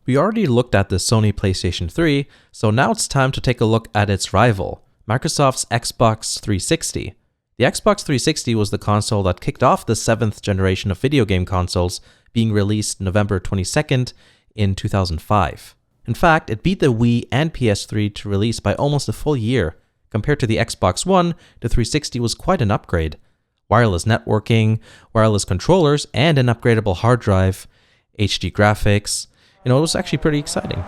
We already looked at the Sony PlayStation 3, so now it's time to take a look at its rival, Microsoft's Xbox 360. The Xbox 360 was the console that kicked off the 7th generation of video game consoles, being released November 22nd in 2005. In fact, it beat the Wii and PS3 to release by almost a full year. Compared to the Xbox One, the 360 was quite an upgrade. Wireless networking, wireless controllers, and an upgradable hard drive, HD graphics. It was actually pretty exciting.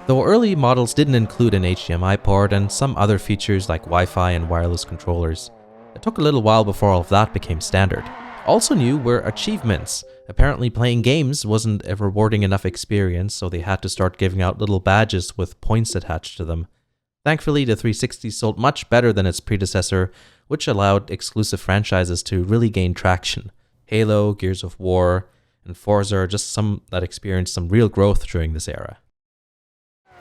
Though early models didn't include an HDMI port and some other features like Wi-Fi and wireless controllers, it took a little while before all of that became standard. Also new were achievements. Apparently playing games wasn't a rewarding enough experience, so they had to start giving out little badges with points attached to them. Thankfully, the 360 sold much better than its predecessor, which allowed exclusive franchises to really gain traction. Halo, Gears of War, and Forza are just some that experienced some real growth during this era.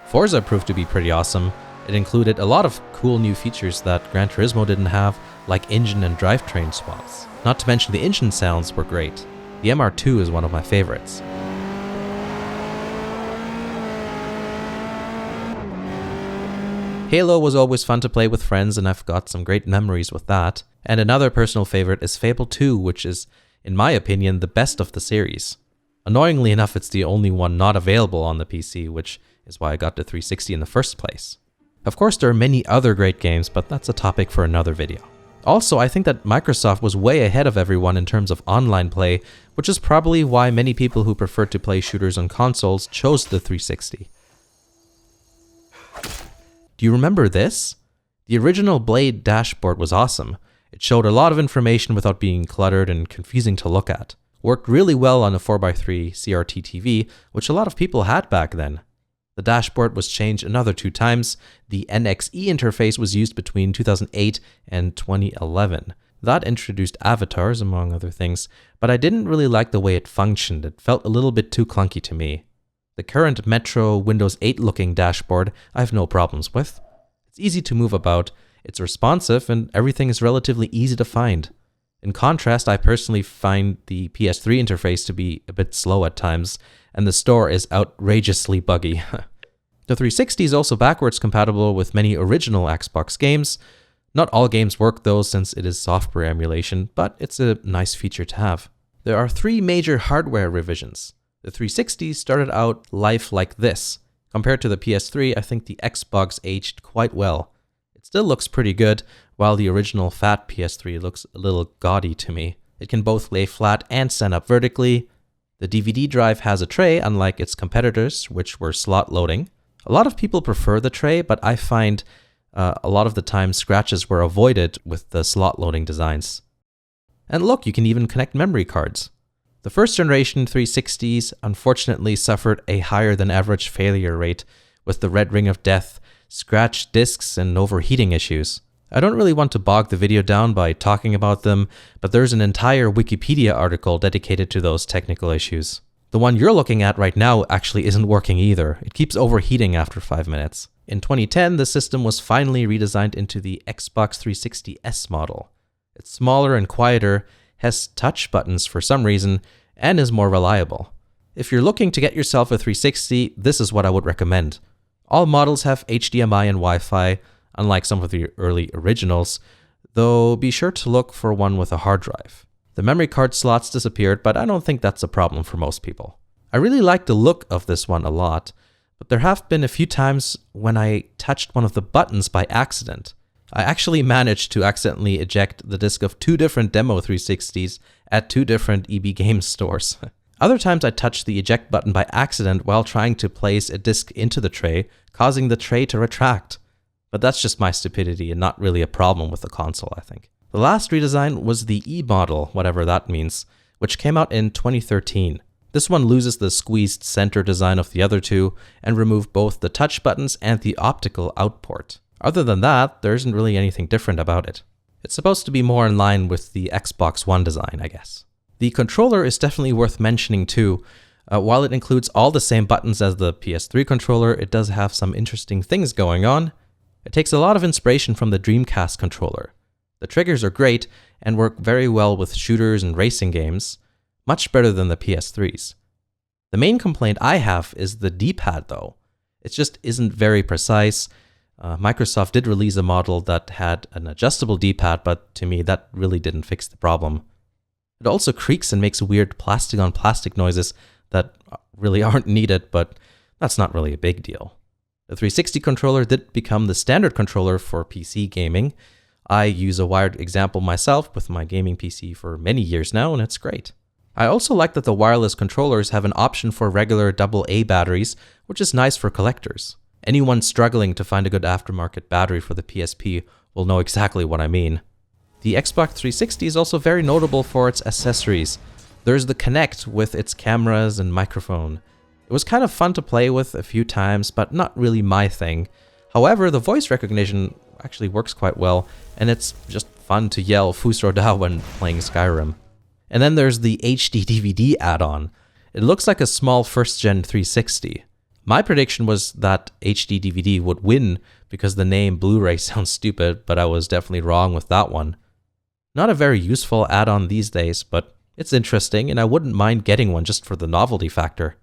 Forza proved to be pretty awesome. It included a lot of cool new features that Gran Turismo didn't have, like engine and drivetrain swaps. Not to mention the engine sounds were great. The MR2 is one of my favorites. Halo was always fun to play with friends, and I've got some great memories with that. And another personal favorite is Fable 2, which is, in my opinion, the best of the series. Annoyingly enough, it's the only one not available on the PC, which is why I got the 360 in the first place. Of course, there are many other great games, but that's a topic for another video. Also, I think that Microsoft was way ahead of everyone in terms of online play, which is probably why many people who prefer to play shooters on consoles chose the 360. Do you remember this? The original Blade dashboard was awesome. It showed a lot of information without being cluttered and confusing to look at. Worked really well on a 4x3 CRT TV, which a lot of people had back then. The dashboard was changed another 2 times. The NXE interface was used between 2008 and 2011. That introduced avatars, among other things, but I didn't really like the way it functioned. It felt a little bit too clunky to me. The current Metro Windows 8 looking dashboard I have no problems with. It's easy to move about, it's responsive, and everything is relatively easy to find. In contrast, I personally find the PS3 interface to be a bit slow at times, and the store is outrageously buggy. The 360 is also backwards compatible with many original Xbox games. Not all games work though, since it is software emulation, but it's a nice feature to have. There are 3 major hardware revisions. The 360 started out life like this. Compared to the PS3, I think the Xbox aged quite well. It still looks pretty good, while the original fat PS3 looks a little gaudy to me. It can both lay flat and stand up vertically. The DVD drive has a tray, unlike its competitors, which were slot loading. A lot of people prefer the tray, but I find a lot of the time scratches were avoided with the slot loading designs. And look, you can even connect memory cards. The first generation 360s unfortunately suffered a higher than average failure rate, with the red ring of death, scratched discs, and overheating issues. I don't really want to bog the video down by talking about them, but there's an entire Wikipedia article dedicated to those technical issues. The one you're looking at right now actually isn't working either. It keeps overheating after 5 minutes. In 2010, the system was finally redesigned into the Xbox 360 S model. It's smaller and quieter, has touch buttons for some reason, and is more reliable. If you're looking to get yourself a 360, this is what I would recommend. All models have HDMI and Wi-Fi, unlike some of the early originals, though be sure to look for one with a hard drive. The memory card slots disappeared, but I don't think that's a problem for most people. I really like the look of this one a lot, but there have been a few times when I touched one of the buttons by accident. I actually managed to accidentally eject the disc of 2 different demo 360s at 2 different EB Games stores. Other times I touched the eject button by accident while trying to place a disc into the tray, causing the tray to retract. But that's just my stupidity and not really a problem with the console, I think. The last redesign was the E model, whatever that means, which came out in 2013. This one loses the squeezed center design of the other 2 and removed both the touch buttons and the optical out port. Other than that, there isn't really anything different about it. It's supposed to be more in line with the Xbox One design, I guess. The controller is definitely worth mentioning too. While it includes all the same buttons as the PS3 controller, it does have some interesting things going on. It takes a lot of inspiration from the Dreamcast controller. The triggers are great and work very well with shooters and racing games, much better than the PS3's. The main complaint I have is the D-pad though. It just isn't very precise. Microsoft did release a model that had an adjustable D-pad, but to me that really didn't fix the problem. It also creaks and makes weird plastic on plastic noises that really aren't needed, but that's not really a big deal. The 360 controller did become the standard controller for PC gaming. I use a wired example myself with my gaming PC for many years now, and it's great. I also like that the wireless controllers have an option for regular AA batteries, which is nice for collectors. Anyone struggling to find a good aftermarket battery for the PSP will know exactly what I mean. The Xbox 360 is also very notable for its accessories. There's the Kinect with its cameras and microphone. It was kind of fun to play with a few times, but not really my thing. However, the voice recognition actually works quite well, and it's just fun to yell Fusroda when playing Skyrim. And then there's the HD DVD add-on. It looks like a small first-gen 360. My prediction was that HD DVD would win because the name Blu-ray sounds stupid, but I was definitely wrong with that one. Not a very useful add-on these days, but it's interesting and I wouldn't mind getting one just for the novelty factor.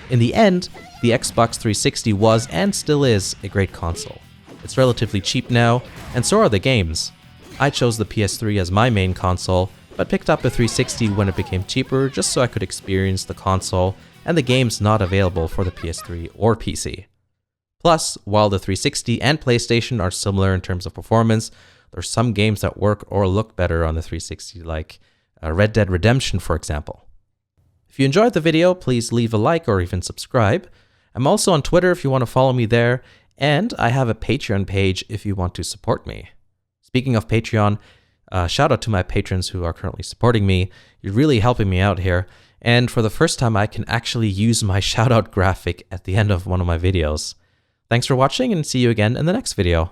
In the end, the Xbox 360 was and still is a great console. It's relatively cheap now, and so are the games. I chose the PS3 as my main console, but picked up a 360 when it became cheaper just so I could experience the console and the games not available for the PS3 or PC. Plus, while the 360 and PlayStation are similar in terms of performance, there's some games that work or look better on the 360, like Red Dead Redemption, for example. If you enjoyed the video, please leave a like or even subscribe. I'm also on Twitter if you want to follow me there, and I have a Patreon page if you want to support me. Speaking of Patreon, shout out to my patrons who are currently supporting me. You're really helping me out here. And for the first time, I can actually use my shoutout graphic at the end of one of my videos. Thanks for watching and see you again in the next video.